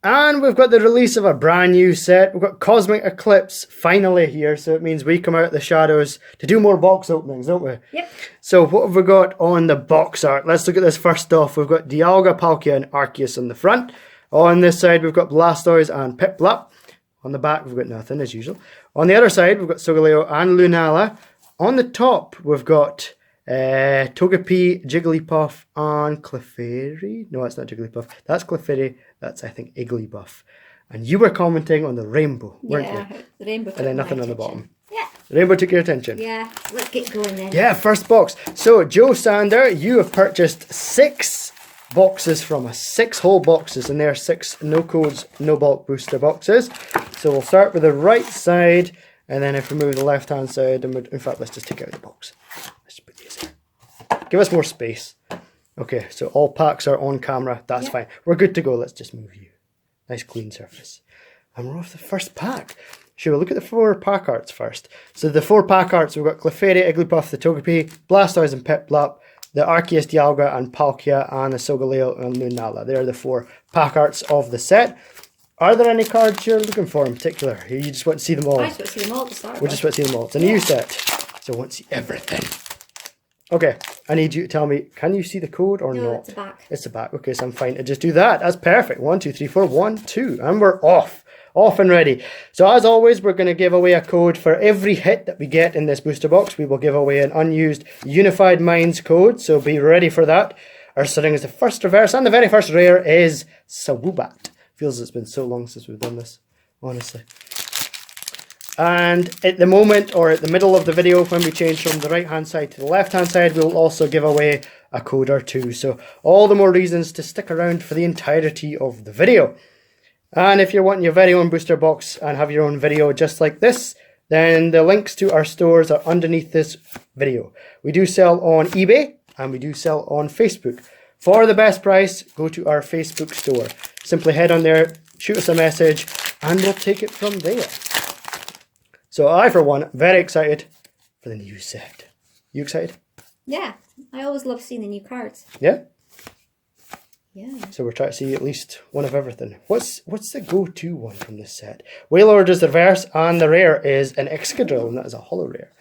And we've got the release of a brand new set. We've got Cosmic Eclipse finally here, so it means we come out of the shadows to do more box openings, don't we? Yep. So what have we got on the box art? Let's look at this first off. We've got Dialga, Palkia and Arceus on the front. On this side we've got Blastoise and Piplup. On the back we've got nothing as usual. On the other side we've got Solgaleo and Lunala. On the top we've got Togepi, Jigglypuff and Clefairy. No, that's not Jigglypuff. That's Clefairy. That's, I think, Igglybuff. And you were commenting on the rainbow, weren't you? Yeah, the rainbow took And then nothing my on the attention. bottom. Yeah. The rainbow took your attention. Yeah, let's get going then. Yeah, first box. So, Joe Sander, you have purchased 6 boxes from us. 6 whole boxes. And there are 6 no codes, no bulk booster boxes. So, we'll start with the right side. And then if we move the left-hand side, and in fact, let's just take out the box. Let's put these here. Give us more space. Okay, so all packs are on camera. That's fine. We're good to go. Let's just move you. Nice clean surface. And we're off the first pack. Should we look at the 4 pack arts first? So the 4 pack arts, we've got Clefairy, Igglybuff, the Togepi, Blastoise and Piplup, the Arceus, Dialga and Palkia, and the Solgaleo and Lunala. They're the 4 pack arts of the set. Are there any cards you're looking for in particular? You just want to see them all? I just want to see them all to start We just want to see them all. It's a new set, so I want to see everything. Okay, I need you to tell me, can you see the code or not? No, it's the back. It's the back. Okay, so I'm fine to just do that. That's perfect. 1, 2, 3, 4, 1, 2. And we're off. Off and ready. So as always, we're going to give away a code for every hit that we get in this booster box. We will give away an unused Unified Minds code, so be ready for that. Our starting is the first reverse, and the very first rare is Swoobat. Feels it's been so long since we've done this, honestly. And at the moment, or at the middle of the video, when we change from the right hand side to the left hand side, we'll also give away a code or 2. So all the more reasons to stick around for the entirety of the video. And if you're wanting your very own booster box and have your own video just like this, then the links to our stores are underneath this video. We do sell on eBay and we do sell on Facebook. For the best price, go to our Facebook store. Simply head on there, shoot us a message, and we'll take it from there. So I, for one, very excited for the new set. You excited? Yeah, I always love seeing the new cards. Yeah? Yeah. So we're trying to see at least one of everything. What's the go-to one from this set? Wailord is the reverse, and the rare is an Excadrill, and that is a holo rare.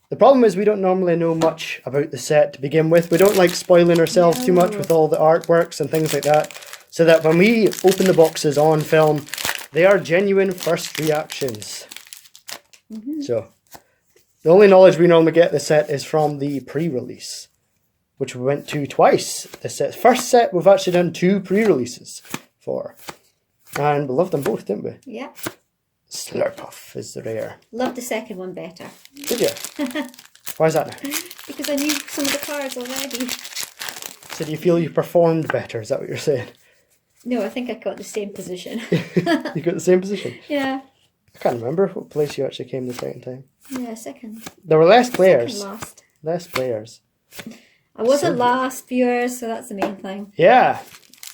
The problem is we don't normally know much about the set to begin with. We don't like spoiling ourselves too much with all the artworks and things like that. So that when we open the boxes on film, they are genuine first reactions. So, the only knowledge we normally get the set is from the pre-release, which we went to twice. The first set we've actually done 2 pre-releases for, and we loved them both, didn't we? Yeah. Slurpuff is the rare. Loved the second one better. Did you? Why is that now? Because I knew some of the cards already. So do you feel you performed better? Is that what you're saying? No, I think I got the same position. You got the same position? Yeah. I can't remember what place you actually came the second time. Yeah, second. There were less players. Second last. Less players. I wasn't last, viewers, so that's the main thing. Yeah.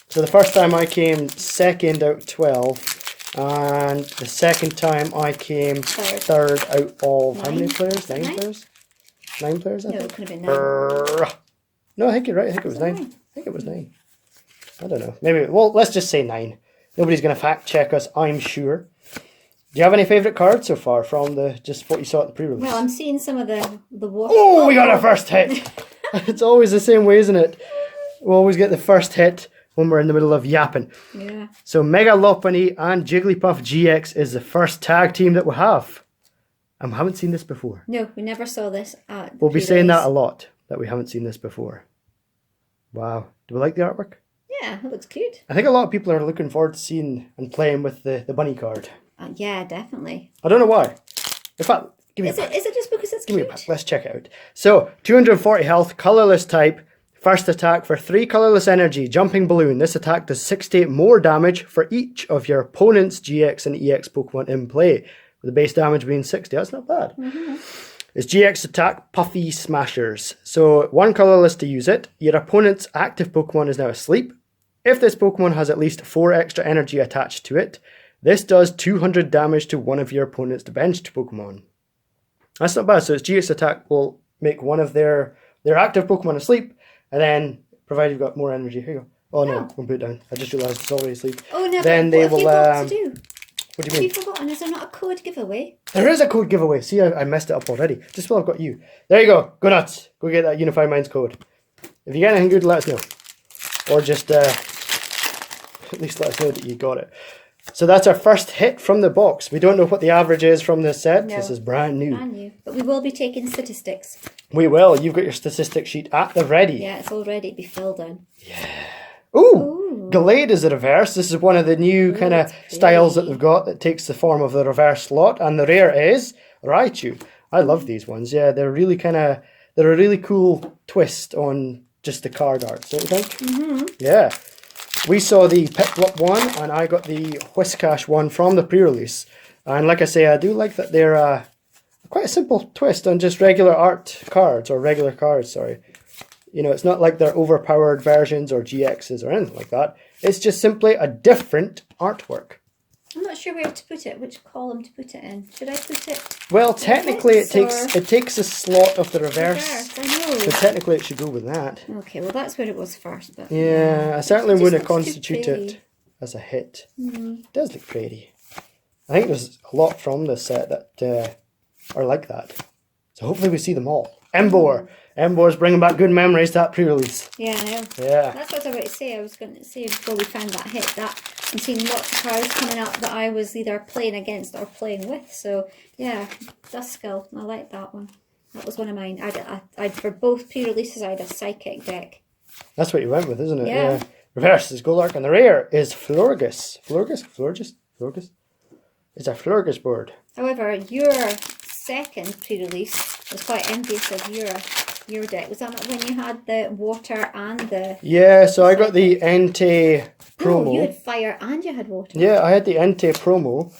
So the first time I came second out of 12, and the second time I came third out of how many players? 9 players? 9 players, I think? No, it could have been 9. No, I think you're right. I think it was 9. I think it was 9. I don't know. Maybe, well, let's just say 9. Nobody's going to fact check us, I'm sure. Do you have any favourite cards so far from just what you saw at the pre-release? Well, I'm seeing some of the Oh, we got our first hit! It's always the same way, isn't it? We always get the first hit when we're in the middle of yapping. Yeah. So Mega Lopunny and Jigglypuff GX is the first tag team that we have. And we haven't seen this before. No, we never saw this at We'll be saying that a lot, that we haven't seen this before. Wow. Do we like the artwork? Yeah, it looks cute. I think a lot of people are looking forward to seeing and playing with the bunny card. Yeah, definitely. I don't know why. In fact, give me a pack. Is it just because it's Give cute? me a pack. Let's check it out. So, 240 health, colourless type. First attack for 3 colourless energy, jumping balloon. This attack does 68 more damage for each of your opponent's GX and EX Pokemon in play, with the base damage being 60. That's not bad. It's GX attack, Puffy Smashers. So, 1 colourless to use it. Your opponent's active Pokemon is now asleep. If this Pokemon has at least 4 extra energy attached to it, this does 200 damage to one of your opponent's benched Pokemon. That's not bad. So its GX attack will make one of their active Pokemon asleep, and then, provided you've got more energy, here you go, Oh no, Oh. we'll put it down. I just realised it's already asleep. Oh no, Then but they what will. have you got to do? What do you Have mean? you forgotten? Is there not a code giveaway? There is a code giveaway. See, I messed it up already. Just while I've got you. There you go. Go nuts. Go get that Unified Minds code. If you get anything good, let us know. Or just at least let us know that you got it. So that's our first hit from the box. We don't know what the average is from this set. No. This is brand new. Brand new. But we will be taking statistics. We will. You've got your statistic sheet at the ready. Yeah, it's all ready to be filled in. Ooh! Glade is the reverse. This is one of the new kind of styles that they've got that takes the form of the reverse slot. And the rare is Raichu. I love these ones. Yeah, they're really they're a really cool twist on just the card art, don't you think? Mm-hmm. Yeah. We saw the Piplup one, and I got the Whiscash one from the pre-release. And like I say, I do like that they're quite a simple twist on just regular art cards, or regular cards, sorry. You know, it's not like they're overpowered versions or GXs or anything like that. It's just simply a different artwork. I'm not sure where to put it, which column to put it in. Should I put it? Well, technically it hits, takes a slot of the reverse. I know. So technically it should go with that. Okay, well that's where it was first. But Yeah, I certainly It just wouldn't looks too constitute pretty. it as a hit. It does look pretty. I think there's a lot from this set that are like that. So hopefully we see them all. Embor. Embor's bringing back good memories to that pre-release. Yeah, I know. Yeah. That's what I was about to say. I was going to say before we found that hit, that I'm seeing lots of cards coming up that I was either playing against or playing with. So yeah, Duskull. I like that one. That was one of mine. I'd for both pre-releases I had a psychic deck. That's what you went with, isn't it? Yeah. Reverse is Goldark, and the rare is Florges. Florges? It's a Florges board. However, your second pre-release was quite envious of your deck. Was that not when you had the water and the... Yeah, so I got the Entei promo. Oh, you had fire and you had water. Yeah, I had the Entei promo.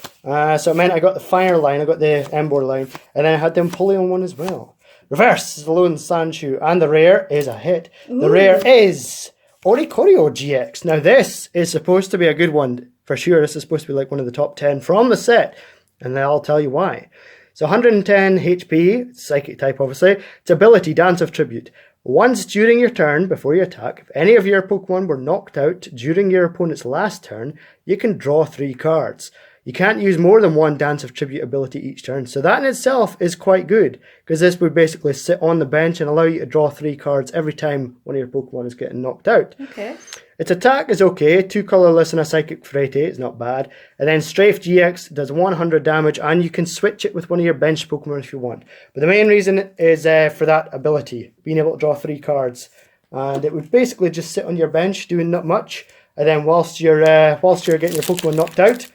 So it meant I got the fire line, I got the Embor line, and then I had the Empoleon one as well. Reverse is the Lone Sandshoe, and the rare is a hit. Ooh. The rare is Oricorio GX. Now this is supposed to be a good one, for sure. This is supposed to be like one of the top 10 from the set, and I'll tell you why. So 110 HP, psychic type obviously. Its ability, Dance of Tribute. Once during your turn, before you attack, if any of your Pokemon were knocked out during your opponent's last turn, you can draw 3 cards. You can't use more than one Dance of Tribute ability each turn. So that in itself is quite good, because this would basically sit on the bench and allow you to draw 3 cards every time one of your Pokemon is getting knocked out. Okay. Its attack is okay, 2 colourless and a psychic for 80, it's not bad. And then Strafe GX does 100 damage, and you can switch it with one of your bench Pokemon if you want. But the main reason is for that ability, being able to draw 3 cards. And it would basically just sit on your bench doing not much, and then whilst you're getting your Pokemon knocked out,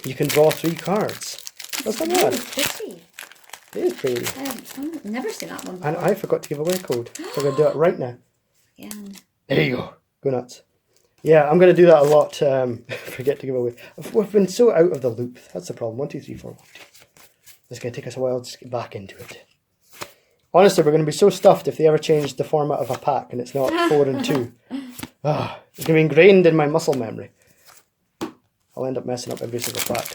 you can draw 3 cards. That's not bad. Pretty. It is pretty. I've never seen that one before. And I forgot to give away a code, so I'm going to do it right now. Yeah. There you go. Go nuts. Yeah, I'm going to do that a lot. Forget to give away. We've been so out of the loop. That's the problem. 1, 2, 3, 4, 1, 2. It's going to take us a while to get back into it. Honestly, we're going to be so stuffed if they ever change the format of a pack and it's not 4 and 2. It's going to be ingrained in my muscle memory. I'll end up messing up every single pack.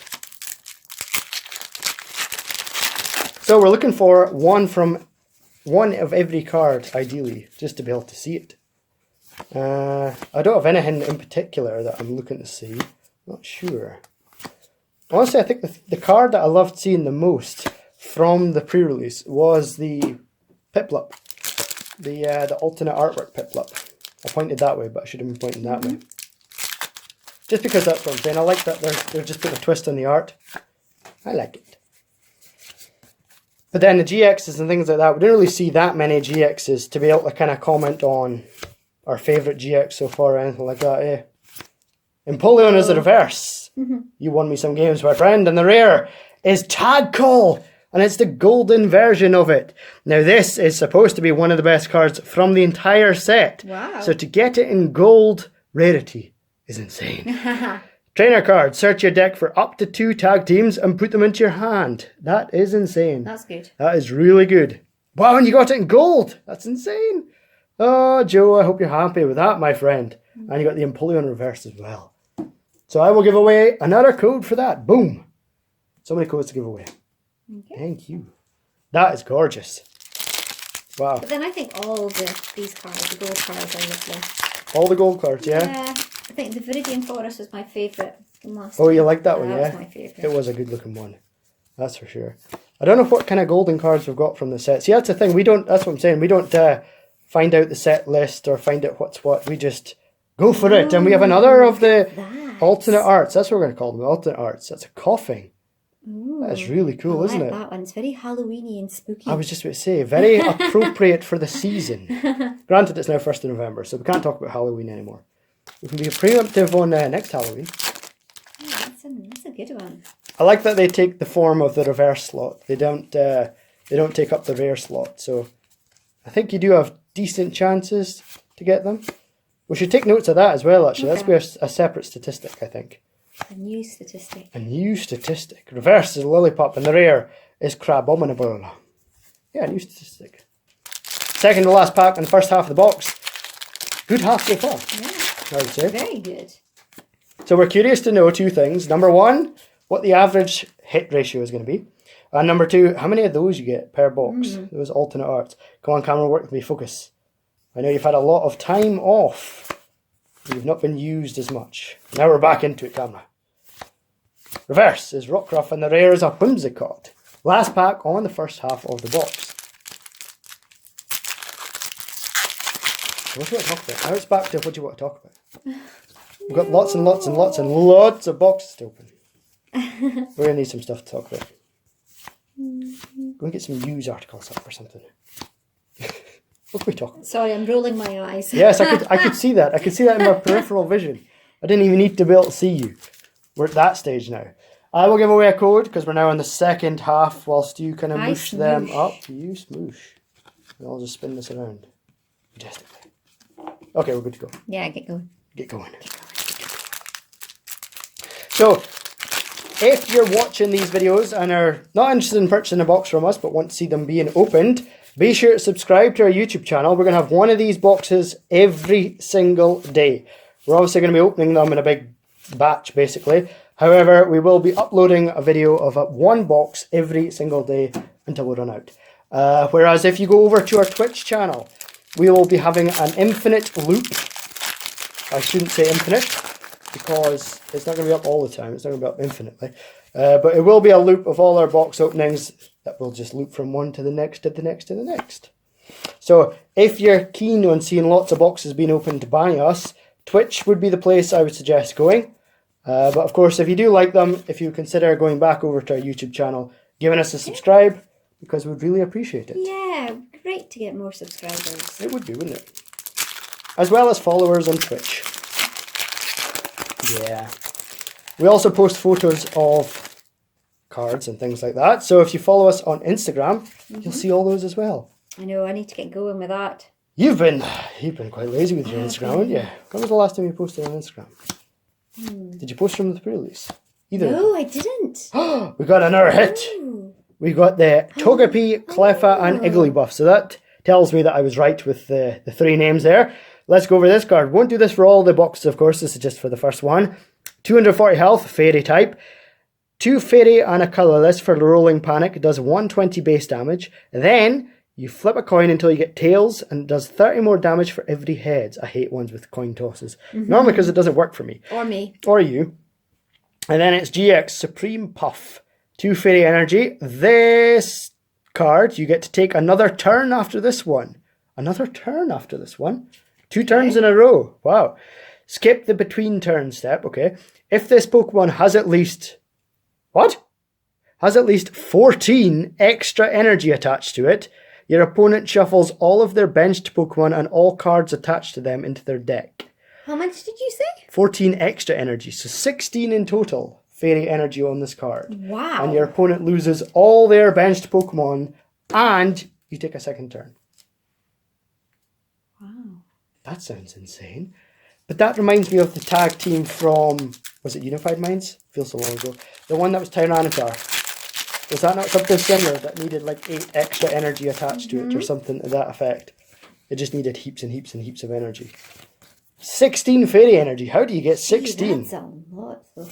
So we're looking for one of every card, ideally, just to be able to see it. I don't have anything in particular that I'm looking to see. Not sure. Honestly, I think the card that I loved seeing the most from the pre-release was the Piplup. The alternate artwork Piplup. I pointed that way, but I should have been pointing that way. Just because that's what I'm saying. I like that they're just putting a twist on the art. I like it. But then the GXs and things like that, we didn't really see that many GXs to be able to kind of comment on our favourite GX so far or anything like that, eh? Empoleon is the reverse. You won me some games, my friend. And the rare is Tag Call. And it's the golden version of it. Now this is supposed to be one of the best cards from the entire set. Wow. So to get it in gold rarity is insane. Trainer card. Search your deck for up to 2 tag teams and put them into your hand. That is insane. That's good. That is really good. Wow, and you got it in gold. That's insane. Oh, Joe, I hope you're happy with that, my friend. And you got the Empoleon reverse as well. So I will give away another code for that. Boom. So many codes to give away. Okay. Thank you. That is gorgeous. Wow. But then I think all these cards, the gold cards, are lovely. All the gold cards, yeah? Yeah, I think the Viridian Forest was my favourite from last Oh, you time. like that one, That yeah? was my favourite. It was a good looking one. That's for sure. I don't know what kind of golden cards we've got from the set. See, that's the thing. That's what I'm saying. We don't find out the set list or find out what's what. We just go for it. And we have another of the alternate arts. That's what we're going to call them, alternate arts. That's a coughing. Ooh, That's really cool, isn't it? That one. It's very Halloweeny and spooky. I was just about to say, very appropriate for the season. Granted, it's now 1st of November, so we can't talk about Halloween anymore. We can be preemptive on next Halloween. Yeah, that's a good one. I like that they take the form of the reverse slot. They don't take up the rare slot. So I think you do have decent chances to get them. We should take notes of that as well, actually. Okay. That's be a separate statistic, I think. A new statistic. A new statistic. Reverse is Lillipup and the rare is Crabominable. Yeah, a new statistic. Second to last pack in the first half of the box. Good half so far, Yeah, I would say. very good. So we're curious to know two things. Number one, what the average hit ratio is going to be. And number two, how many of those you get per box. Those alternate arts. Come on, camera, work with me, focus. I know you've had a lot of time off. You've not been used as much. Now we're back into it, camera. Reverse is Rockruff and the rare is a Whimsicott. Last pack on the first half of the box. What do you want to talk about? Now it's back to what do you want to talk about. We've got lots and lots and lots and lots of boxes to open. We're going to need some stuff to talk about. Go and get some news articles up or something. What are we talking about? Sorry, I'm rolling my eyes. Yes, I could see that. I could see that in my peripheral vision. I didn't even need to be able to see you. We're at that stage now. I will give away a code because we're now in the second half whilst you kind of mush them up. You smoosh. And I'll just spin this around. Majestically. Okay, we're good to go. Yeah, get going. Get going. So, if you're watching these videos and are not interested in purchasing a box from us but want to see them being opened, be sure to subscribe to our YouTube channel. We're going to have one of these boxes every single day. We're obviously going to be opening them in a big batch, basically. However, we will be uploading a video of one box every single day until we run out. Whereas if you go over to our Twitch channel, we will be having an infinite loop. I shouldn't say infinite, because it's not going to be up all the time. It's not going to be up infinitely. But it will be a loop of all our box openings that will just loop from one to the next, to the next, to the next. So if you're keen on seeing lots of boxes being opened by us, Twitch would be the place I would suggest going. But of course, if you do like them, if you consider going back over to our YouTube channel, giving us a subscribe, because we'd really appreciate it. Yeah, great to get more subscribers. It would be, wouldn't it? As well as followers on Twitch. Yeah. We also post photos of cards and things like that. So if you follow us on Instagram, you'll see all those as well. I know, I need to get going with that. You've been quite lazy with your Instagram, haven't you? When was the last time you posted on Instagram? Did you post from the pre-release? Either. No, I didn't. We got another hit. Ooh. We got the Togepi, Cleffa and Igglybuff. So that tells me that I was right with the three names there. Let's go over this card. Won't do this for all the boxes, of course. This is just for the first one. 240 health, fairy type. 2 fairy and a colourless for Rolling Panic. It does 120 base damage. Then you flip a coin until you get tails and it does 30 more damage for every heads. I hate ones with coin tosses. Normally because it doesn't work for me. Or me. Or you. And then it's GX Supreme Puff. 2 fairy energy. This card, you get to take another turn after this one. Another turn after this one. 2 turns in a row. Wow. Skip the between turn step. Okay. If this Pokemon has at least... What? Has at least 14 extra energy attached to it, your opponent shuffles all of their benched Pokemon and all cards attached to them into their deck. How much did you say? 14 extra energy. So 16 in total fairy energy on this card. Wow. And your opponent loses all their benched Pokemon and you take a second turn. Wow. That sounds insane. But that reminds me of the tag team from, was it Unified Minds? Feels so long ago. The one that was Tyranitar. Was that not something similar that needed like 8 extra energy attached to it or something to that effect? It just needed heaps and heaps and heaps of energy. 16 fairy energy. How do you get 16? That's a lot though.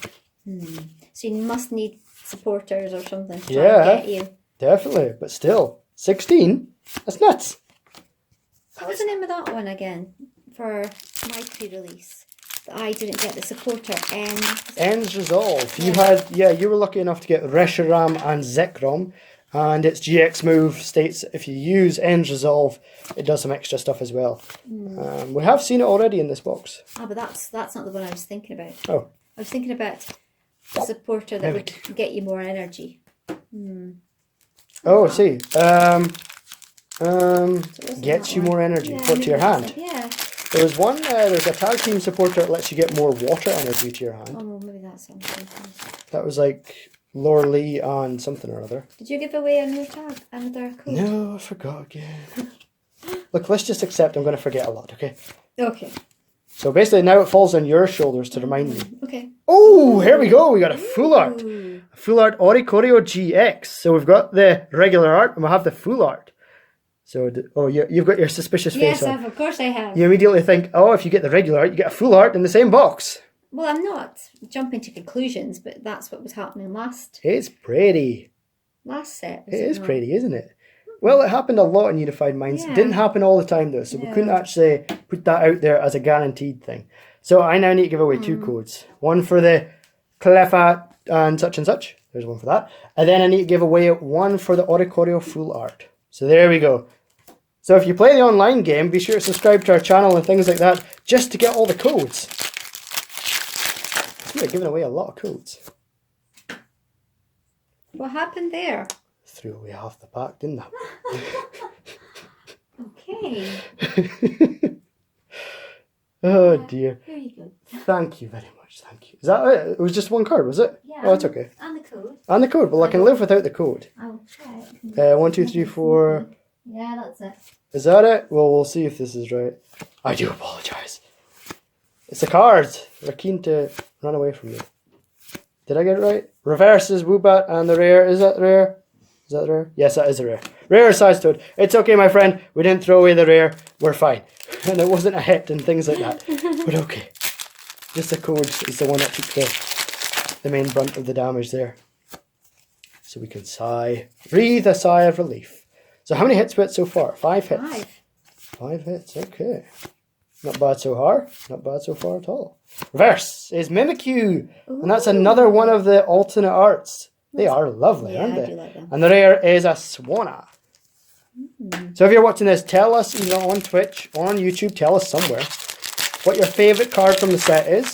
So you must need supporters or something to try and get you. Definitely. But still, 16? That's nuts. What was the name of that one again? for my pre-release that I didn't get the supporter. Ends Resolve. You had, you were lucky enough to get Reshiram and Zekrom, and its GX move states if you use Ends Resolve, it does some extra stuff as well. We have seen it already in this box. Ah, but that's not the one I was thinking about. Oh. I was thinking about a supporter that would get you more energy. Oh, I see. Gets you more energy. Yeah, Put to your hand. Yeah. There was one, there's a tag team supporter that lets you get more water energy to your hand. Oh, maybe that's something. That was like Lore Lee and something or other. Did you give away another tag, another code? No, I forgot again. Look, let's just accept I'm going to forget a lot, okay? Okay. So basically now it falls on your shoulders to remind me. Okay. Oh, here we go. We got a full art. A full art Oricorio GX. So we've got the regular art and we'll have the full art. So, you've got your suspicious face on. Yes, of course I have. You immediately think, oh, if you get the regular art, you get a full art in the same box. Well, I'm not jumping to conclusions, but that's what was happening last It's pretty. set. It is pretty, isn't it? Well, it happened a lot in Unified Minds. Yeah. It didn't happen all the time, though, so we No. couldn't actually put that out there as a guaranteed thing. So I now need to give away two codes. One for the Cleffa and such. There's one for that. And then I need to give away one for the Oricorio full art. So there we go. So if you play the online game, be sure to subscribe to our channel and things like that, just to get all the codes. We're giving away a lot of codes. What happened there? Threw away half the pack, didn't Okay. I? Oh dear. Here you go. Thank you very much, thank you. Is that it? It was just one card, was it? Yeah. Oh, it's okay. And the code. And the code, well I can live without the code. I'll try it. 1, 2, 3, 4. Yeah, that's it. Is that it? Well, we'll see if this is right. I do apologise. It's the cards. They're keen to run away from me. Did I get it right? Reverse is Woobat and the rare. Is that rare? Is that rare? Yes, that is a rare. Rare size toad. It's okay, my friend. We didn't throw away the rare. We're fine. And it wasn't a hit and things like that. But okay. Just the code is the one that took the main brunt of the damage there. So we can sigh. Breathe a sigh of relief. So how many hits we had so far? 5 hits. 5 hits, okay. Not bad so far. Not bad so far at all. Reverse is Mimikyu. Ooh. And that's another one of the alternate arts. They are lovely, aren't I they? do like them. And the rare is a Swanna. So if you're watching this, tell us either on Twitch or on YouTube, tell us somewhere what your favourite card from the set is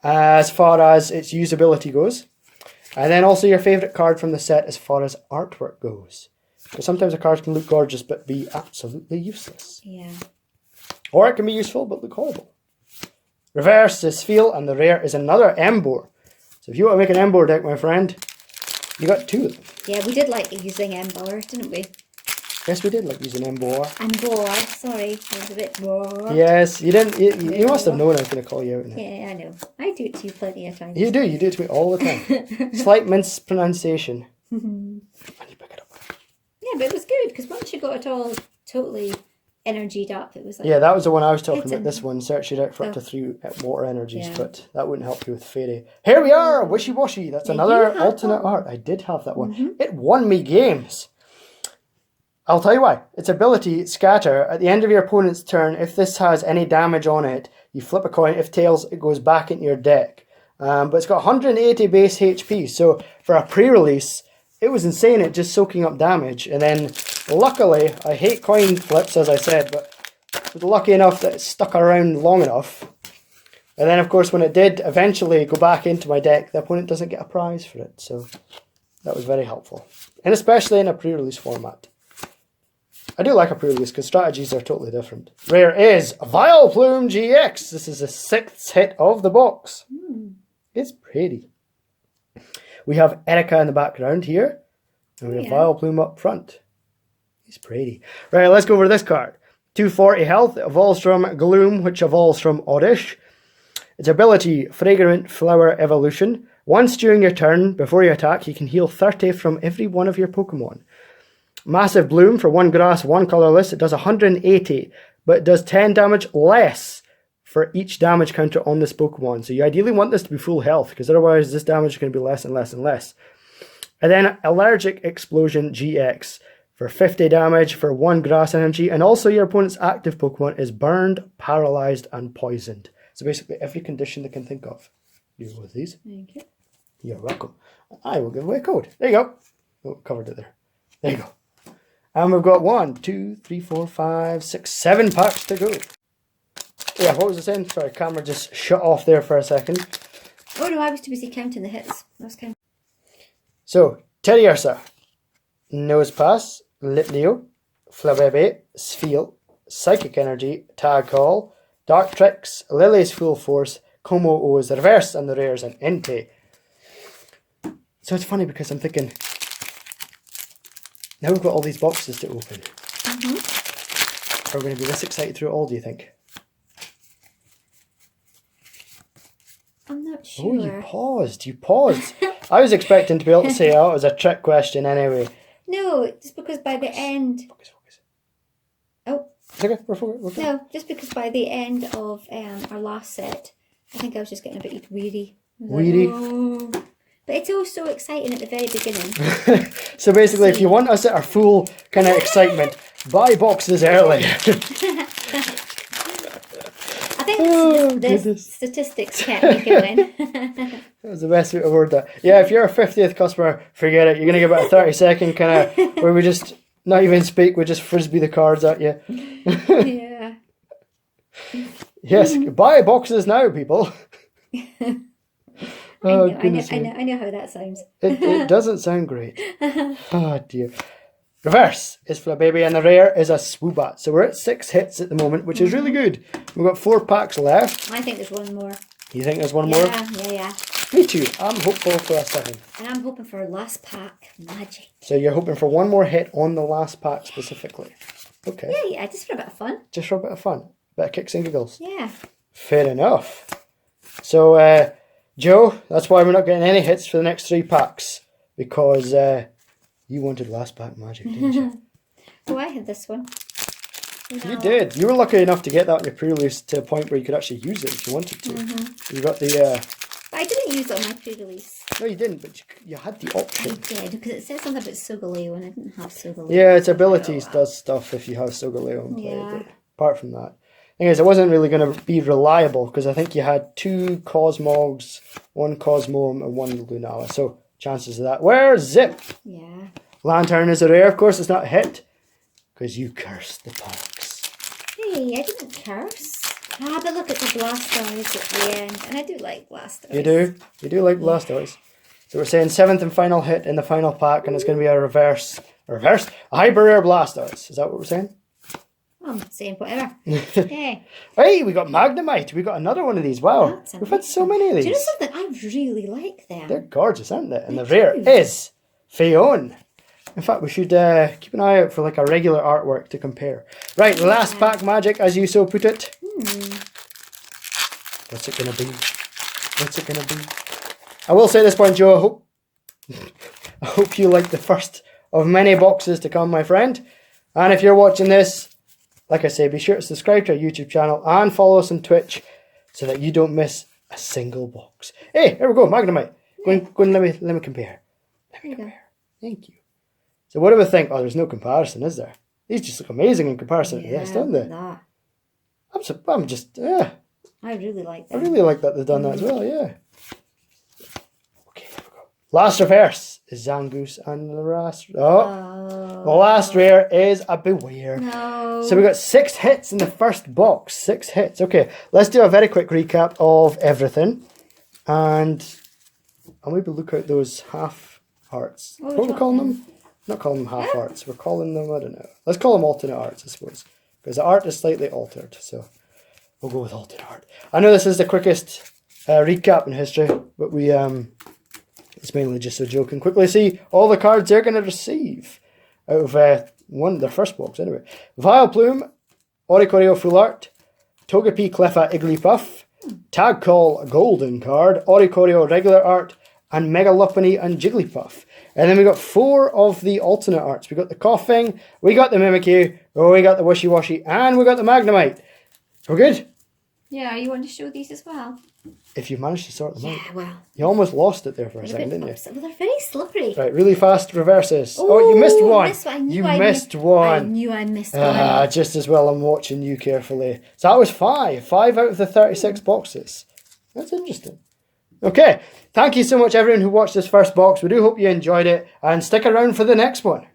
as far as its usability goes. And then also your favourite card from the set as far as artwork goes. Because sometimes a card can look gorgeous but be absolutely useless. Yeah. Or it can be useful but look horrible. Reverse is Feel and the rare is another Embor. So if you want to make an Embor deck, my friend, you got 2 of them. Yeah, we did like using Embor, didn't we? Yes, we did like using Embor. Embor, sorry. I was a bit bored. Yes, you didn't. You must have known I was going to call you out in it. Yeah, I know. I do it to you plenty of times. You do it to me all the time. Slight mispronunciation. When you pick it up. Yeah, but it was good because once you got it all totally energied up, it was like... Yeah, that was the one I was talking It's about. in- This one, search it out for up to Oh. 3 water energies, Yeah. but that wouldn't help you with Fairy. Here we are, Wishy Washy. That's Yeah, you another had alternate that art. I did have that one. It won me games. I'll tell you why. Its ability, Scatter, at the end of your opponent's turn, if this has any damage on it, you flip a coin. If tails, it goes back into your deck. But it's got 180 base HP, so for a pre-release, it was insane at just soaking up damage. And then, luckily, I hate coin flips, as I said, but I was lucky enough that it stuck around long enough. And then, of course, when it did eventually go back into my deck, the opponent doesn't get a prize for it. So that was very helpful. And especially in a pre-release format. I do like a pre-release because strategies are totally different. Rare is Vileplume GX. This is the 6th hit of the box. It's pretty. We have Erika in the background here. And we have Vileplume up front. He's pretty. Right, let's go over this card. 240 health. It evolves from Gloom, which evolves from Oddish. Its ability, Fragrant Flower Evolution. Once during your turn, before you attack, you can heal 30 from every one of your Pokemon. Massive Bloom for 1 grass, 1 colorless. It does 180, but it does 10 damage less for each damage counter on this Pokemon. So you ideally want this to be full health, because otherwise this damage is going to be less and less and less. And then Allergic Explosion GX for 50 damage for 1 grass energy, and also your opponent's active Pokemon is burned, paralyzed, and poisoned. So basically every condition they can think of. You go with these. Thank you. You're welcome. I will give away a code. There you go. Oh, covered it there. There you go. And we've got 1, 2, 3, 4, 5, 6, 7 packs to go. Yeah, what was I saying? Sorry, camera just shut off there for a second. Oh no, I was too busy counting the hits. I was counting. So, Teddiursa, Nosepass, Litleo, Flabébé, Spheal, Psychic Energy, Tag Call, Dark Tricks, Lily's Full Force, Como O's Reverse, and the rares and Entei. So it's funny because I'm thinking, now we've got all these boxes to open. Are we going to be this excited through it all, do you think? I'm not sure. Oh, you paused. I was expecting to be able to say, oh, it was a trick question anyway. No, just because by the end... Focus. Oh. It's okay, we're focused. No, just because by the end of our last set, I think I was just getting a bit weary. Weary? Like, oh. But it's all so exciting at the very beginning. So basically, if you want us at our full kind of excitement, buy boxes early. I think the statistics kept me going. That was the best way to word that. Yeah, if you're a 50th customer, forget it. You're going to get about a 30-second kind of, where we just, not even speak, we just frisbee the cards at you. Yeah. Yes, buy boxes now, people. Oh, I know how that sounds. It doesn't sound great. Oh dear. Reverse is Flabébé and the rare is a Swoobat. So we're at 6 hits at the moment, which is really good. We've got 4 packs left. I think there's one more. You think there's one more? Yeah. Me too. I'm hopeful for a second. And I'm hoping for last pack magic. So you're hoping for one more hit on the last pack specifically. Okay. Yeah, just for a bit of fun. Just for a bit of fun. Bit of kicks and giggles. Yeah. Fair enough. So, Joe, that's why we're not getting any hits for the next 3 packs. Because you wanted last pack magic, didn't you? Oh, I had this one. You did. You were lucky enough to get that on your pre-release to a point where you could actually use it if you wanted to. You got the... But I didn't use it on my pre-release. No, you didn't, but you had the option. I did, because it said something about Solgaleo and I didn't have Solgaleo. Yeah, its abilities does stuff if you have Solgaleo in play. Yeah. But apart from that. Thing is, it wasn't really going to be reliable because I think you had 2 Cosmogs, 1 Cosmome, and 1 Lunala. So chances of that were zip. Yeah. Lantern is a rare, of course. It's not a hit because you cursed the packs. Hey, I didn't curse. Ah, but look at the Blastoise at the end. And I do like Blastoise. You do? You do like Blastoise. So we're saying 7th and final hit in the final pack, and it's going to be a reverse, a hyper rare Blastoise. Is that what we're saying? I'm saying whatever. Hey. Hey, we got Magnemite. We got another one of these. Wow. We've had so many of these. Do you know something? I really like them. They're gorgeous, aren't they? And the rare is Fion. In fact, we should keep an eye out for like a regular artwork to compare. Right, last pack magic, as you so put it. What's it going to be? What's it going to be? I will say at this point, Joe, I hope you like the first of many boxes to come, my friend. And if you're watching this, like I say, be sure to subscribe to our YouTube channel and follow us on Twitch so that you don't miss a single box. Hey, here we go, Magnemite. Go and let me compare. Let me compare. Thank you. So what do we think? Oh, there's no comparison, is there? These just look amazing in comparison to this, don't they? I'm just, yeah. I really like them. I really like that they've done that as well, yeah. Okay, here we go. Last reverse is Zangoose and the last... Oh. The last rare is a Beware. No. So we got 6 hits in the first box. 6 hits. Okay, let's do a very quick recap of everything. And I'll maybe look out those half hearts. What are we calling them? Not calling them half hearts. We're calling them, I don't know. Let's call them alternate arts, I suppose. Because the art is slightly altered. So we'll go with alternate art. I know this is the quickest recap in history. But we... it's mainly just so Joe can quickly see all the cards they're going to receive out of their first box anyway. Vileplume, Oricorio Full Art, Togepi Cleffa Igglypuff, Tag Call Golden card, Oricorio Regular Art, and Mega Lopunny and Jigglypuff. And then we got 4 of the alternate arts. We got the Coughing, we got the Mimikyu, we got the Wishy Washy, and we got the Magnemite. We're good? Yeah, you want to show these as well? if you manage to sort them out. Yeah, well. You almost lost it there for a They're second, didn't you? well, they're very slippery. Right, really fast reverses. Oh, you missed one. You missed one. I knew I missed one. Just as well I'm watching you carefully. So that was 5. 5 out of the 36 boxes. That's interesting. Okay, thank you so much everyone who watched this first box. We do hope you enjoyed it, and stick around for the next one.